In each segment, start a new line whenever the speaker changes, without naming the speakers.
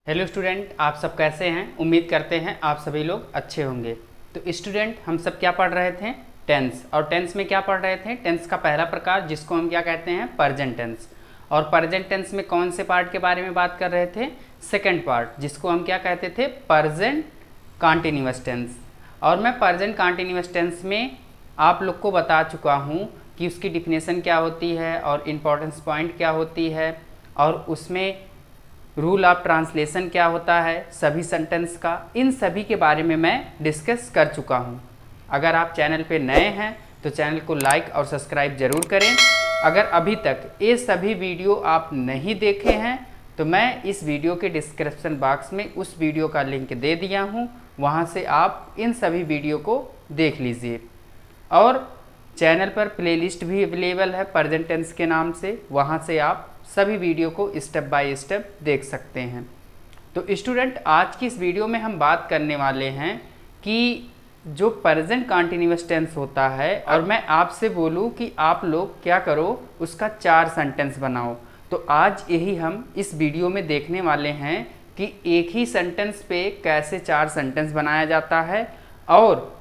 Hello student, आप सब कैसे हैं। उम्मीद करते हैं आप सभी लोग अच्छे होंगे। तो स्टूडेंट, हम सब क्या पढ़ रहे थे? टेंस। और टेंस में क्या पढ़ रहे थे? टेंस का पहला प्रकार जिसको हम क्या कहते हैं? Present tense. और प्रेजेंट टेंस में कौन से पार्ट के बारे में बात कर रहे थे? सेकंड पार्ट, जिसको हम क्या कहते थे? Present continuous tense. और मैं प्रेजेंट कॉन्टिन्यूअस टेंस में आप लोग को बता चुका हूँ कि उसकी डिफिनेशन क्या होती है और इम्पोर्टेंस पॉइंट क्या होती है और उसमें रूल ऑफ ट्रांसलेशन क्या होता है, सभी सेंटेंस का, इन सभी के बारे में मैं डिस्कस कर चुका हूँ। अगर आप चैनल पे नए हैं तो चैनल को लाइक और सब्सक्राइब जरूर करें। अगर अभी तक ये सभी वीडियो आप नहीं देखे हैं तो मैं इस वीडियो के डिस्क्रिप्शन बॉक्स में उस वीडियो का लिंक दे दिया हूँ, वहाँ से आप इन सभी वीडियो को देख लीजिए। और चैनल पर प्लेलिस्ट भी अवेलेबल है प्रेजेंट टेंस के नाम से, वहाँ से आप सभी वीडियो को स्टेप बाय स्टेप देख सकते हैं। तो स्टूडेंट, आज की इस वीडियो में हम बात करने वाले हैं कि जो प्रेजेंट कॉन्टिन्यूअस टेंस होता है और मैं आपसे बोलूं कि आप लोग क्या करो, उसका 4 सेंटेंस बनाओ। तो आज यही हम इस वीडियो में देखने वाले हैं कि एक ही सेंटेंस पे कैसे 4 सेंटेंस बनाया जाता है। और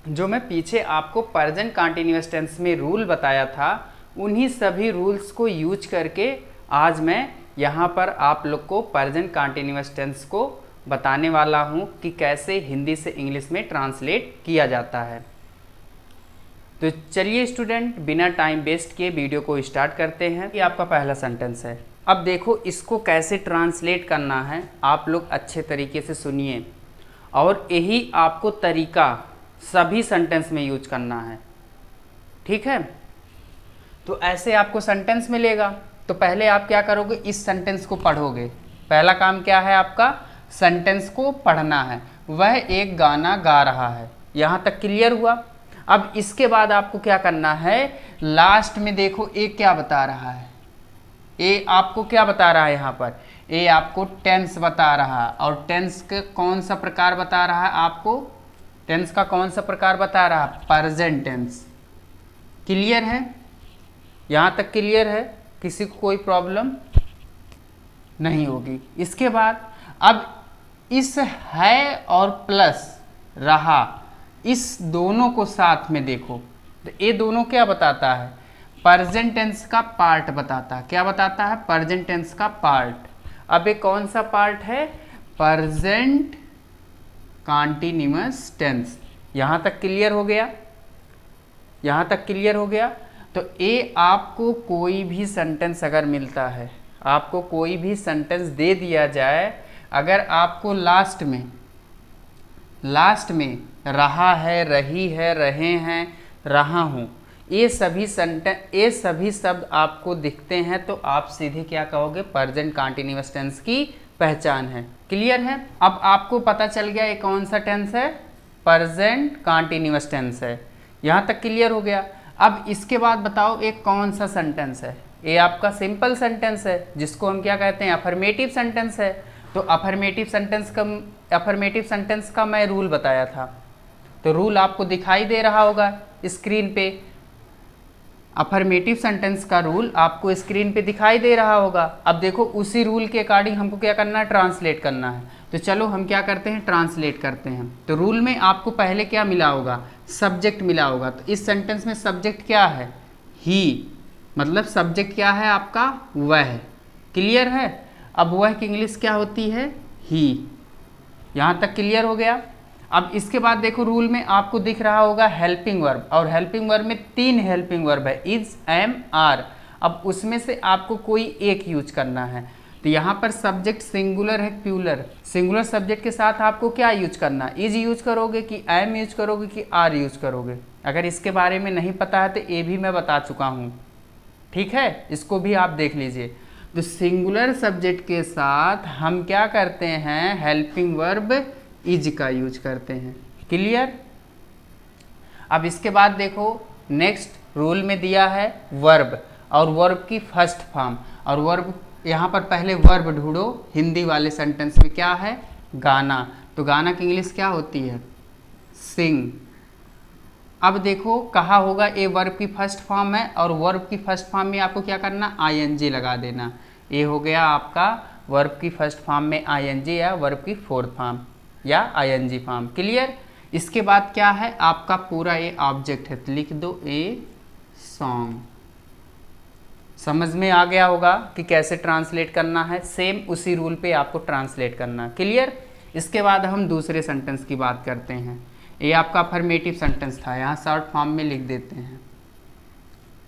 जो मैं पीछे आपको प्रेजेंट कॉन्टिन्यूअस टेंस में रूल बताया था, उन्हीं सभी रूल्स को यूज करके आज मैं यहाँ पर आप लोग को प्रेजेंट कॉन्टिन्यूअस टेंस को बताने वाला हूँ कि कैसे हिंदी से इंग्लिश में ट्रांसलेट किया जाता है। तो चलिए स्टूडेंट, बिना टाइम वेस्ट किए वीडियो को स्टार्ट करते हैं। ये आपका पहला सेंटेंस है। अब देखो, इसको कैसे ट्रांसलेट करना है आप लोग अच्छे तरीके से सुनिए, और यही आपको तरीका सभी सेंटेंस में यूज करना है, ठीक है। तो ऐसे आपको सेंटेंस मिलेगा, तो पहले आप क्या करोगे? इस सेंटेंस को पढ़ोगे। पहला काम क्या है आपका? सेंटेंस को पढ़ना है। वह एक गाना गा रहा है, यहाँ तक क्लियर हुआ। अब इसके बाद आपको क्या करना है? लास्ट में देखो ए क्या बता रहा है। ए आपको क्या बता रहा है यहाँ पर? ए आपको टेंस बता रहा है। और टेंस का कौन सा प्रकार बता रहा है आपको? टेंस का कौन सा प्रकार बता रहा है? Present tense. क्लियर है? यहाँ तक क्लियर है? किसी को कोई प्रॉब्लम नहीं होगी। इसके बाद अब इस है और प्लस रहा, इस दोनों को साथ में देखो तो ये दोनों क्या बताता है? प्रेजेंट टेंस का पार्ट बताता है। क्या बताता है? प्रेजेंट टेंस का पार्ट। अब ये कौन सा पार्ट है? Present continuous tense. यहाँ तक क्लियर हो गया? यहाँ तक क्लियर हो गया? तो ये आपको कोई भी सेंटेंस अगर मिलता है, आपको कोई भी सेंटेंस दे दिया जाए, अगर आपको लास्ट में रहा है, रही है, रहे हैं, रहा हूँ, ये सभी शब्द आपको दिखते हैं तो आप सीधे क्या कहोगे? प्रेजेंट कॉन्टिन्यूअस टेंस की पहचान है। क्लियर है? अब आपको पता चल गया ये कौन सा टेंस है? प्रेजेंट कॉन्टिन्यूअस टेंस है। यहाँ तक क्लियर हो गया? अब इसके बाद बताओ एक कौन सा सेंटेंस है? ये आपका सिंपल सेंटेंस है, जिसको हम क्या कहते हैं? अफर्मेटिव सेंटेंस है। तो अफर्मेटिव सेंटेंस का मैं रूल बताया था, तो रूल आपको दिखाई दे रहा होगा स्क्रीन पे। अफर्मेटिव सेंटेंस का रूल आपको स्क्रीन पे दिखाई दे रहा होगा। अब देखो, उसी रूल के अकॉर्डिंग हमको क्या करना है? ट्रांसलेट करना है। तो चलो हम क्या करते हैं? ट्रांसलेट करते हैं। तो रूल में आपको पहले क्या मिला होगा? सब्जेक्ट मिला होगा। तो इस सेंटेंस में सब्जेक्ट क्या है? ही। मतलब सब्जेक्ट क्या है आपका? वह। क्लियर है? अब वह की इंग्लिश क्या होती है? ही। यहाँ तक क्लियर हो गया? अब इसके बाद देखो, रूल में आपको दिख रहा होगा हेल्पिंग वर्ब, और हेल्पिंग वर्ब में 3 हेल्पिंग वर्ब है, इज, एम, आर। अब उसमें से आपको कोई एक यूज करना है। तो यहाँ पर सब्जेक्ट सिंगुलर है, प्लूरल। सिंगुलर सब्जेक्ट के साथ आपको क्या यूज करना? इज यूज करोगे कि एम यूज करोगे कि आर यूज करोगे? अगर इसके बारे में नहीं पता है तो ये भी मैं बता चुका हूँ, ठीक है। इसको भी आप देख लीजिए। तो सिंगुलर सब्जेक्ट के साथ हम क्या करते हैं? हेल्पिंग वर्ब इज का यूज करते हैं। क्लियर? अब इसके बाद देखो, नेक्स्ट रूल में दिया है वर्ब, और वर्ब की फर्स्ट फॉर्म। और वर्ब यहाँ पर पहले वर्ब ढूंढो। हिंदी वाले सेंटेंस में क्या है? गाना। तो गाना की इंग्लिश क्या होती है? सिंग। अब देखो कहा होगा ये वर्ब की फर्स्ट फॉर्म है, और वर्ब की फर्स्ट फॉर्म में आपको क्या करना? आईएनजी लगा देना। ये हो गया आपका वर्ब की फर्स्ट फॉर्म में आईएनजी या वर्ब की फोर्थ फॉर्म या आईएनजी फॉर्म। क्लियर। इसके बाद क्या है आपका पूरा ये ऑब्जेक्ट है, तो लिख दो ए सॉन्ग। समझ में आ गया होगा कि कैसे ट्रांसलेट करना है, सेम उसी रूल पे आपको ट्रांसलेट करना है। क्लियर। इसके बाद हम दूसरे सेंटेंस की बात करते हैं। ये आपका अफर्मेटिव सेंटेंस था, यहाँ शॉर्ट फॉर्म में लिख देते हैं।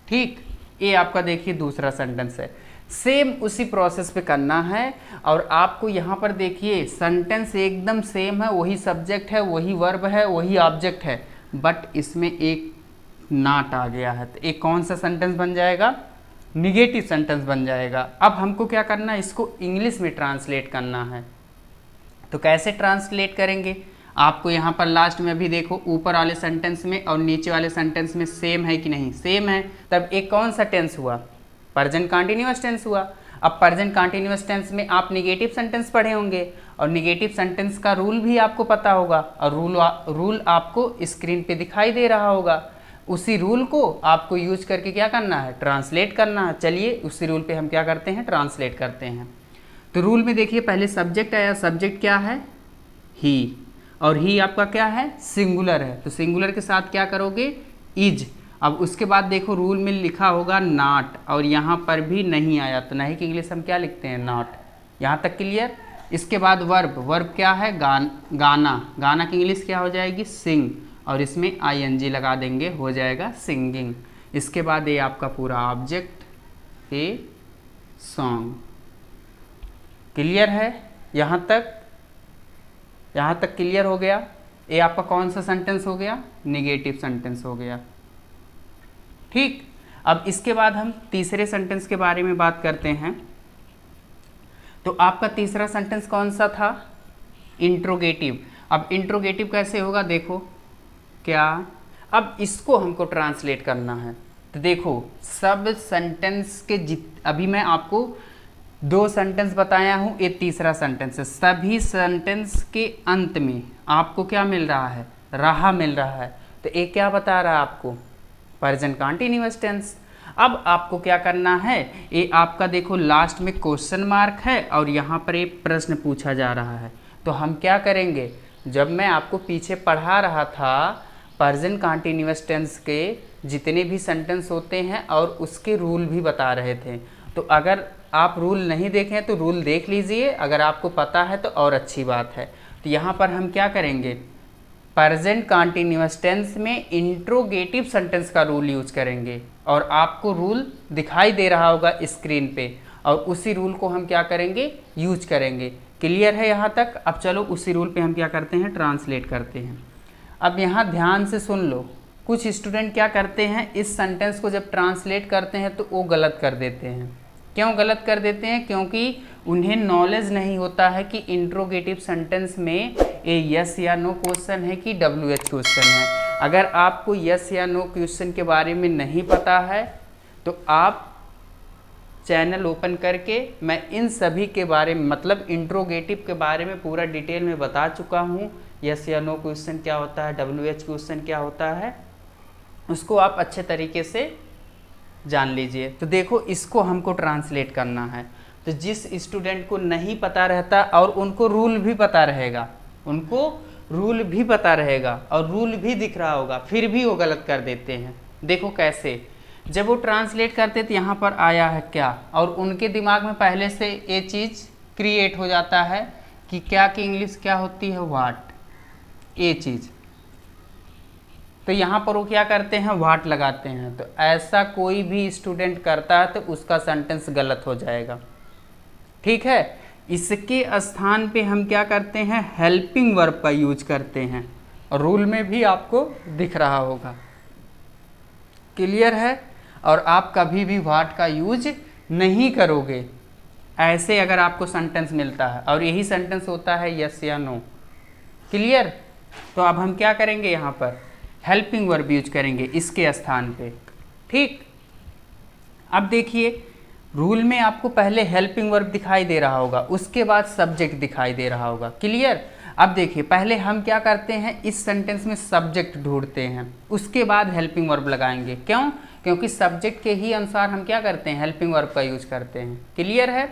ठीक, ये आपका देखिए दूसरा सेंटेंस है, सेम उसी प्रोसेस पे करना है। और आपको यहाँ पर देखिए सेंटेंस एकदम सेम है, वही सब्जेक्ट है, वही वर्ब है, वही ऑब्जेक्ट है, बट इसमें एक नॉट आ गया है। तो एक कौन सा सेंटेंस बन जाएगा, निगेटिव सेंटेंस बन जाएगा। अब हमको क्या करना है, इसको इंग्लिश में ट्रांसलेट करना है। तो कैसे ट्रांसलेट करेंगे, आपको यहाँ पर लास्ट में भी देखो ऊपर वाले सेंटेंस में और नीचे वाले सेंटेंस में सेम है कि नहीं, सेम है। तब एक कौन सा टेंस हुआ, प्रेजेंट कंटीन्यूअस टेंस हुआ। अब प्रेजेंट कंटीन्यूअस टेंस में आप निगेटिव सेंटेंस पढ़े होंगे और निगेटिव सेंटेंस का रूल भी आपको पता होगा और रूल आपको स्क्रीन पे दिखाई दे रहा होगा। उसी रूल को आपको यूज करके क्या करना है, ट्रांसलेट करना है। चलिए उसी रूल पे हम क्या करते हैं, ट्रांसलेट करते हैं। तो रूल में देखिए पहले सब्जेक्ट आया, सब्जेक्ट क्या है, ही, और ही आपका क्या है, सिंगुलर है। तो सिंगुलर के साथ क्या करोगे, इज। अब उसके बाद देखो रूल में लिखा होगा नॉट, और यहाँ पर भी नहीं आया, तो नहीं की इंग्लिश हम क्या लिखते हैं, नॉट। यहाँ तक क्लियर। इसके बाद वर्ब, वर्ब क्या है, गाना, गाना की इंग्लिश क्या हो जाएगी, सिंग, और इसमें आईएनजी लगा देंगे, हो जाएगा सिंगिंग। इसके बाद ये आपका पूरा ऑब्जेक्ट ए सॉन्ग। क्लियर है यहाँ तक क्लियर हो गया। ये आपका कौन सा सेंटेंस हो गया, निगेटिव सेंटेंस हो गया। ठीक। अब इसके बाद हम तीसरे सेंटेंस के बारे में बात करते हैं। तो आपका तीसरा सेंटेंस कौन सा था, इंट्रोगेटिव। अब इंट्रोगेटिव कैसे होगा, देखो क्या, अब इसको हमको ट्रांसलेट करना है। तो देखो सब सेंटेंस के अभी मैं आपको 2 सेंटेंस बताया हूँ, ये तीसरा सेंटेंस है। सभी सेंटेंस के अंत में आपको क्या मिल रहा है, रहा मिल रहा है। तो ये क्या बता रहा है आपको, प्रेजेंट कंटीन्यूअस टेंस। अब आपको क्या करना है, ये आपका देखो लास्ट में क्वेश्चन मार्क है और यहाँ पर एक प्रश्न पूछा जा रहा है। तो हम क्या करेंगे, जब मैं आपको पीछे पढ़ा रहा था प्रेजेंट कंटीन्यूअस टेंस के जितने भी सेंटेंस होते हैं और उसके रूल भी बता रहे थे। तो अगर आप रूल नहीं देखें तो रूल देख लीजिए, अगर आपको पता है तो और अच्छी बात है। तो यहाँ पर हम क्या करेंगे, प्रेजेंट कंटीन्यूअस टेंस में इंट्रोगेटिव सेंटेंस का रूल यूज करेंगे और आपको रूल दिखाई दे रहा होगा स्क्रीन पे, और उसी रूल को हम क्या करेंगे, यूज करेंगे। क्लियर है यहाँ तक। अब चलो उसी रूल पे हम क्या करते हैं, ट्रांसलेट करते हैं। अब यहाँ ध्यान से सुन लो, कुछ स्टूडेंट क्या करते हैं, इस सेंटेंस को जब ट्रांसलेट करते हैं तो वो गलत कर देते हैं। क्यों गलत कर देते हैं, क्योंकि उन्हें नॉलेज नहीं होता है कि इंट्रोगेटिव सेंटेंस में ये यस या नो क्वेश्चन है कि WH क्वेश्चन है। अगर आपको यस या नो क्वेश्चन के बारे में नहीं पता है तो आप चैनल ओपन करके मैं इन सभी के बारे में, मतलब इंट्रोगेटिव के बारे में पूरा डिटेल में बता चुका हूँ। यस या नो क्वेश्चन क्या होता है, WH क्वेश्चन क्या होता है, उसको आप अच्छे तरीके से जान लीजिए। तो देखो इसको हमको ट्रांसलेट करना है। तो जिस स्टूडेंट को नहीं पता रहता और उनको रूल भी पता रहेगा, और रूल भी दिख रहा होगा, फिर भी वो गलत कर देते हैं। देखो कैसे, जब वो ट्रांसलेट करते तो यहाँ पर आया है क्या, और उनके दिमाग में पहले से ये चीज़ क्रिएट हो जाता है कि क्या की इंग्लिश क्या होती है, व्हाट, ये चीज़। तो यहाँ पर वो क्या करते हैं, व्हाट लगाते हैं। तो ऐसा कोई भी स्टूडेंट करता है तो उसका सेंटेंस गलत हो जाएगा। ठीक है। इसके स्थान पे हम क्या करते हैं, हेल्पिंग वर्ब का यूज करते हैं, और रूल में भी आपको दिख रहा होगा। क्लियर है। और आप कभी भी व्हाट का यूज नहीं करोगे ऐसे अगर आपको सेंटेंस मिलता है, और यही सेंटेंस होता है यस या नो। क्लियर। तो अब हम क्या करेंगे, यहाँ पर हेल्पिंग वर्ब यूज करेंगे इसके स्थान पे। ठीक। अब देखिए रूल में आपको पहले हेल्पिंग वर्ब दिखाई दे रहा होगा, उसके बाद सब्जेक्ट दिखाई दे रहा होगा। क्लियर। अब देखिए पहले हम क्या करते हैं, इस सेंटेंस में सब्जेक्ट ढूंढते हैं, उसके बाद हेल्पिंग वर्ब लगाएंगे। क्यों, क्योंकि सब्जेक्ट के ही अनुसार हम क्या करते हैं, हेल्पिंग वर्ब का यूज करते हैं। क्लियर है।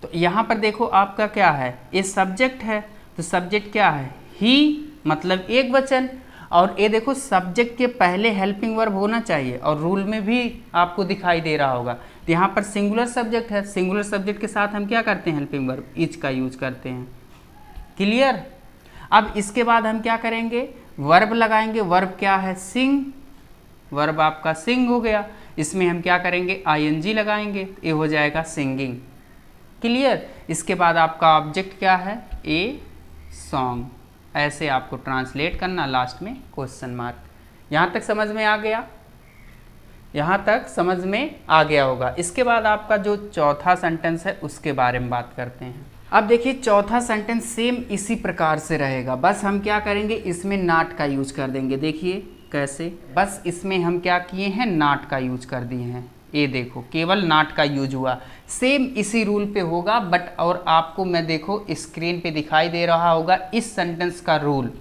तो यहाँ पर देखो आपका क्या है, ये सब्जेक्ट है, तो सब्जेक्ट क्या है, ही, मतलब एक वचन। और ये देखो सब्जेक्ट के पहले हेल्पिंग वर्ब होना चाहिए, और रूल में भी आपको दिखाई दे रहा होगा। तो यहाँ पर सिंगुलर सब्जेक्ट है, सिंगुलर सब्जेक्ट के साथ हम क्या करते हैं, हेल्पिंग वर्ब इज का यूज करते हैं। क्लियर। अब इसके बाद हम क्या करेंगे, वर्ब लगाएंगे। वर्ब क्या है, सिंग, वर्ब आपका सिंग हो गया। इसमें हम क्या करेंगे, आईएनजी लगाएंगे, ये हो जाएगा सिंगिंग। क्लियर। इसके बाद आपका ऑब्जेक्ट क्या है, ए सॉन्ग, ऐसे आपको ट्रांसलेट करना, लास्ट में क्वेश्चन मार्क। यहाँ तक समझ में आ गया, यहाँ तक समझ में आ गया होगा। इसके बाद आपका जो चौथा सेंटेंस है उसके बारे में बात करते हैं। अब देखिए चौथा सेंटेंस सेम इसी प्रकार से रहेगा, बस हम क्या करेंगे, इसमें नॉट का यूज कर देंगे। देखिए कैसे, बस इसमें हम क्या किए हैं, नॉट का यूज कर दिए हैं। ये देखो केवल नॉट का यूज हुआ, सेम इसी रूल पे होगा, बट और आपको मैं देखो स्क्रीन पे दिखाई दे रहा होगा इस सेंटेंस का रूल।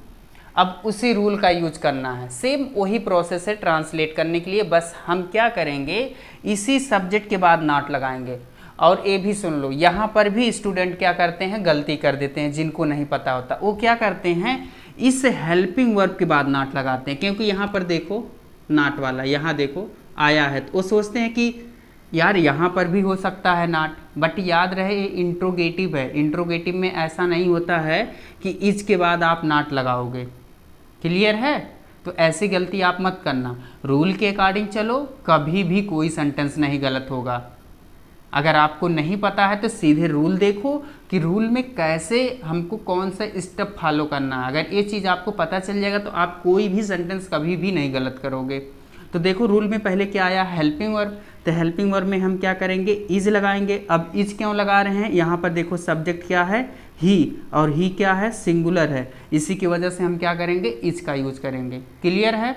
अब उसी रूल का यूज करना है, सेम वही प्रोसेस है ट्रांसलेट करने के लिए। बस हम क्या करेंगे, इसी सब्जेक्ट के बाद नॉट लगाएंगे। और ये भी सुन लो, यहाँ पर भी स्टूडेंट क्या करते हैं, गलती कर देते हैं, जिनको नहीं पता होता वो क्या करते हैं, इस हेल्पिंग वर्ब के बाद नॉट लगाते हैं। क्योंकि यहाँ पर देखो नॉट वाला, यहाँ देखो आया है, तो वो सोचते हैं कि यार यहाँ पर भी हो सकता है नॉट, बट याद रहे ये इंट्रोगेटिव है। इंट्रोगेटिव में ऐसा नहीं होता है कि इज के बाद आप नॉट लगाओगे। क्लियर है। तो ऐसी गलती आप मत करना, रूल के अकॉर्डिंग चलो, कभी भी कोई सेंटेंस नहीं गलत होगा। अगर आपको नहीं पता है तो सीधे रूल देखो कि रूल में कैसे हमको कौन सा स्टेप फॉलो करना है। अगर ये चीज़ आपको पता चल जाएगा तो आप कोई भी सेंटेंस कभी भी नहीं गलत करोगे। तो देखो रूल में पहले क्या आया, हेल्पिंग वर्ब। तो हेल्पिंग वर्ब में हम क्या करेंगे, इज लगाएंगे। अब इज क्यों लगा रहे हैं, यहाँ पर देखो सब्जेक्ट क्या है, ही, और ही क्या है, सिंगुलर है। इसी की वजह से हम क्या करेंगे, इज का यूज करेंगे। क्लियर है।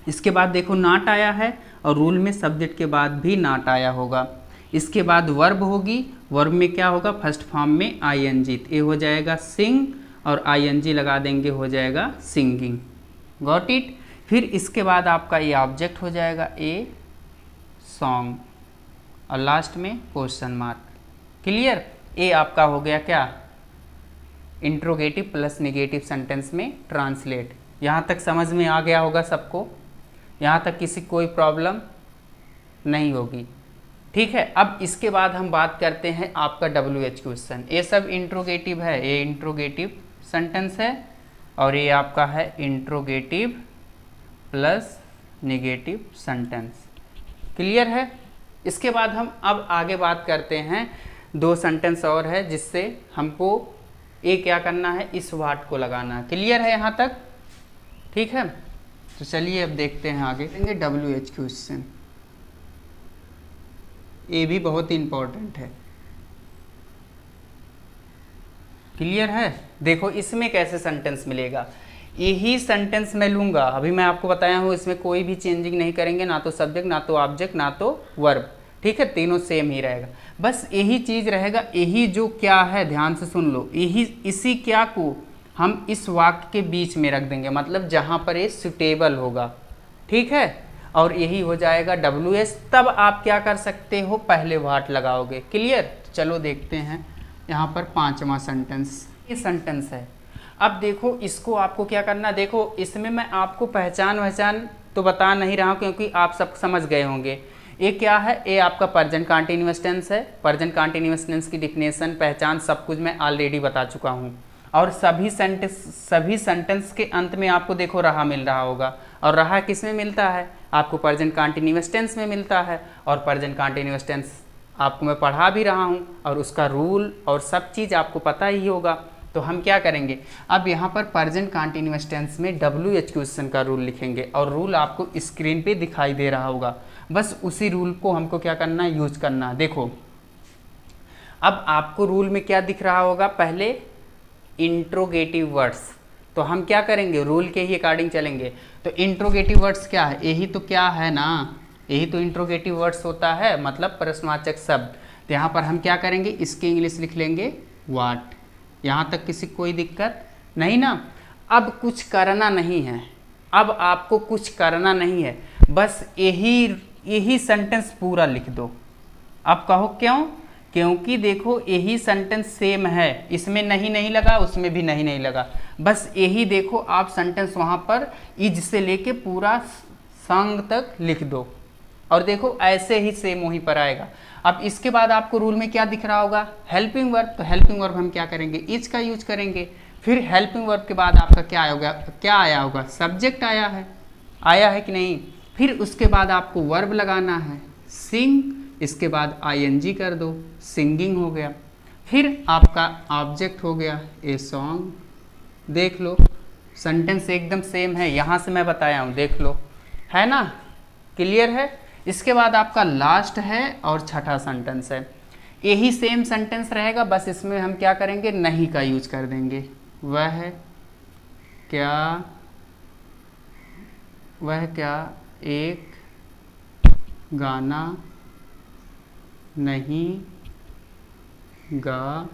इसके बाद देखो नॉट आया है, और रूल में सब्जेक्ट के बाद भी नॉट आया होगा। इसके बाद वर्ब होगी, वर्ब में क्या होगा, फर्स्ट फॉर्म में आईएनजी, ये हो जाएगा सिंग, और आईएनजी लगा देंगे, हो जाएगा सिंगिंग। Got it. फिर इसके बाद आपका ये ऑब्जेक्ट हो जाएगा ए सॉन्ग, और लास्ट में क्वेश्चन मार्क। क्लियर। ये आपका हो गया क्या, इंट्रोगेटिव प्लस नेगेटिव सेंटेंस में ट्रांसलेट। यहाँ तक समझ में आ गया होगा सबको, यहाँ तक किसी कोई प्रॉब्लम नहीं होगी। ठीक है। अब इसके बाद हम बात करते हैं आपका WH क्वेश्चन। ये सब इंट्रोगेटिव है, ये इंट्रोगेटिव सेंटेंस है, और ये आपका है interrogative plus negative sentence. Clear है। इसके बाद हम अब आगे बात करते हैं, दो सेंटेंस और है जिससे हमको ये क्या करना है, इस वाट को लगाना है। क्लियर है यहाँ तक। ठीक है। तो चलिए अब देखते हैं आगे WH क्वेश्चन। ये भी बहुत इंपॉर्टेंट है। क्लियर है। देखो इसमें कैसे सेंटेंस मिलेगा, यही सेंटेंस मैं लूँगा, अभी मैं आपको बताया हूँ, इसमें कोई भी चेंजिंग नहीं करेंगे, ना तो सब्जेक्ट, ना तो ऑब्जेक्ट, ना तो वर्ब। ठीक है, तीनों सेम ही रहेगा, बस यही चीज़ रहेगा। यही जो क्या है, ध्यान से सुन लो, यही इसी क्या को हम इस वाक्य के बीच में रख देंगे, मतलब जहाँ पर ये सुटेबल होगा। ठीक है। और यही हो जाएगा WH। तब आप क्या कर सकते हो, पहले वाट लगाओगे। क्लियर। चलो देखते हैं यहाँ पर पांचवा सेंटेंस, ये सेंटेंस है। अब देखो इसको आपको क्या करना, देखो इसमें मैं आपको पहचान तो बता नहीं रहा हूँ क्योंकि आप सब समझ गए होंगे। ये क्या है, ये आपका प्रेजेंट कंटीन्यूअस टेंस है। प्रेजेंट कंटीन्यूअस टेंस की डिफिनेशन, पहचान, सब कुछ मैं ऑलरेडी बता चुका हूँ। और सभी सेंटेंस के अंत में आपको देखो रहा मिल रहा होगा, और रहा किस में मिलता है, आपको प्रेजेंट कंटीन्यूअस टेंस में मिलता है। और प्रेजेंट कंटीन्यूअस टेंस आपको मैं पढ़ा भी रहा हूँ, और उसका रूल और सब चीज़ आपको पता ही होगा। तो हम क्या करेंगे, अब यहाँ पर प्रेजेंट कंटीन्यूअस टेंस में WH क्वेश्चन का रूल लिखेंगे, और रूल आपको स्क्रीन पे दिखाई दे रहा होगा। बस उसी रूल को हमको क्या करना है, यूज करना है। देखो अब आपको रूल में क्या दिख रहा होगा, पहले इंट्रोगेटिव वर्ड्स। तो हम क्या करेंगे, रूल के ही अकॉर्डिंग चलेंगे। तो इंट्रोगेटिव वर्ड्स क्या है, यही तो क्या है ना, यही तो इंट्रोगेटिव वर्ड्स होता है, मतलब प्रश्नवाचक शब्द। तो यहाँ पर हम क्या करेंगे, इसकी इंग्लिश लिख लेंगे व्हाट। यहाँ तक किसी कोई दिक्कत नहीं ना। अब कुछ करना नहीं है, अब आपको कुछ करना नहीं है, बस यही सेंटेंस पूरा लिख दो। अब कहो क्यों, क्योंकि देखो यही सेंटेंस सेम है, इसमें नहीं लगा, उसमें भी नहीं लगा, बस यही देखो आप सेंटेंस वहाँ पर इज से लेके पूरा सॉन्ग तक लिख दो और देखो ऐसे ही सेम वहीं पर आएगा। अब इसके बाद आपको रूल में क्या दिख रहा होगा, हेल्पिंग वर्ब। तो हेल्पिंग वर्ब हम क्या करेंगे, इज का यूज करेंगे। फिर हेल्पिंग वर्ब के बाद आपका क्या होगा, क्या आया होगा, सब्जेक्ट आया है कि नहीं। फिर उसके बाद आपको वर्ब लगाना है सिंग, इसके बाद आईएनजी कर दो, सिंगिंग हो गया। फिर आपका ऑब्जेक्ट हो गया ए सॉन्ग। देख लो सेंटेंस एकदम सेम है, यहाँ से मैं बताया हूँ, देख लो, है ना, क्लियर है। इसके बाद आपका लास्ट है और छठा सेंटेंस है, यही सेम सेंटेंस रहेगा, बस इसमें हम क्या करेंगे, नहीं का यूज कर देंगे। वह क्या एक गाना नहीं गा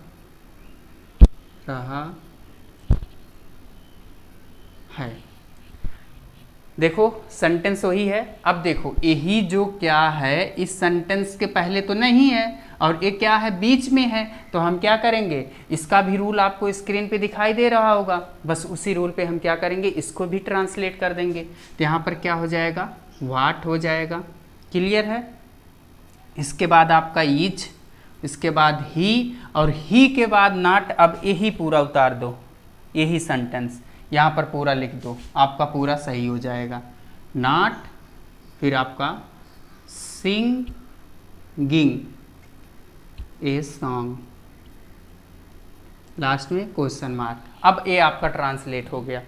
रहा है। देखो सेंटेंस वही है। अब देखो यही जो क्या है, इस सेंटेंस के पहले तो नहीं है और ये क्या है, बीच में है, तो हम क्या करेंगे, इसका भी रूल आपको स्क्रीन पे दिखाई दे रहा होगा, बस उसी रूल पे हम क्या करेंगे, इसको भी ट्रांसलेट कर देंगे। तो यहाँ पर क्या हो जाएगा, वाट हो जाएगा, क्लियर है। इसके बाद आपका इज, इसके बाद ही, और ही के बाद नॉट। अब यही पूरा उतार दो, यही सेंटेंस यहाँ पर पूरा लिख दो, आपका पूरा सही हो जाएगा। नॉट, फिर आपका सिंगिंग ए सॉन्ग, लास्ट में क्वेश्चन मार्क। अब ये आपका ट्रांसलेट हो गया।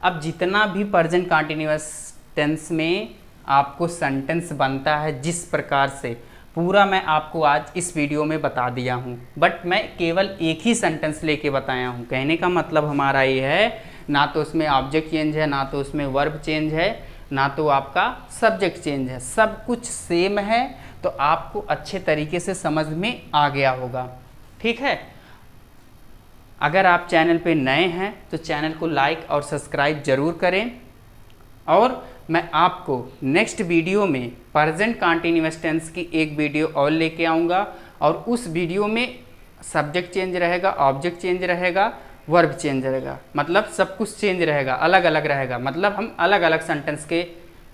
अब जितना भी प्रेजेंट कंटिन्यूअस टेंस में आपको सेंटेंस बनता है जिस प्रकार से, पूरा मैं आपको आज इस वीडियो में बता दिया हूँ, बट मैं केवल एक ही सेंटेंस लेके बताया हूँ। कहने का मतलब हमारा ये है, ना तो उसमें ऑब्जेक्ट चेंज है, ना तो उसमें वर्ब चेंज है, ना तो आपका सब्जेक्ट चेंज है, सब कुछ सेम है। तो आपको अच्छे तरीके से समझ में आ गया होगा, ठीक है। अगर आप चैनल पे नए हैं तो चैनल को लाइक और सब्सक्राइब जरूर करें, और मैं आपको नेक्स्ट वीडियो में प्रेजेंट कंटीन्यूअस टेंस की एक वीडियो और लेके आऊँगा, और उस वीडियो में सब्जेक्ट चेंज रहेगा, ऑब्जेक्ट चेंज रहेगा, वर्ब चेंज रहेगा, मतलब सब कुछ चेंज रहेगा, अलग अलग रहेगा, मतलब हम अलग अलग सेंटेंस के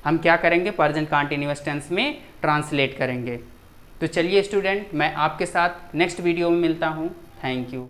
हम क्या करेंगे, प्रेजेंट कंटीन्यूअस टेंस में ट्रांसलेट करेंगे। तो चलिए स्टूडेंट, मैं आपके साथ नेक्स्ट वीडियो में मिलता हूँ। Thank you.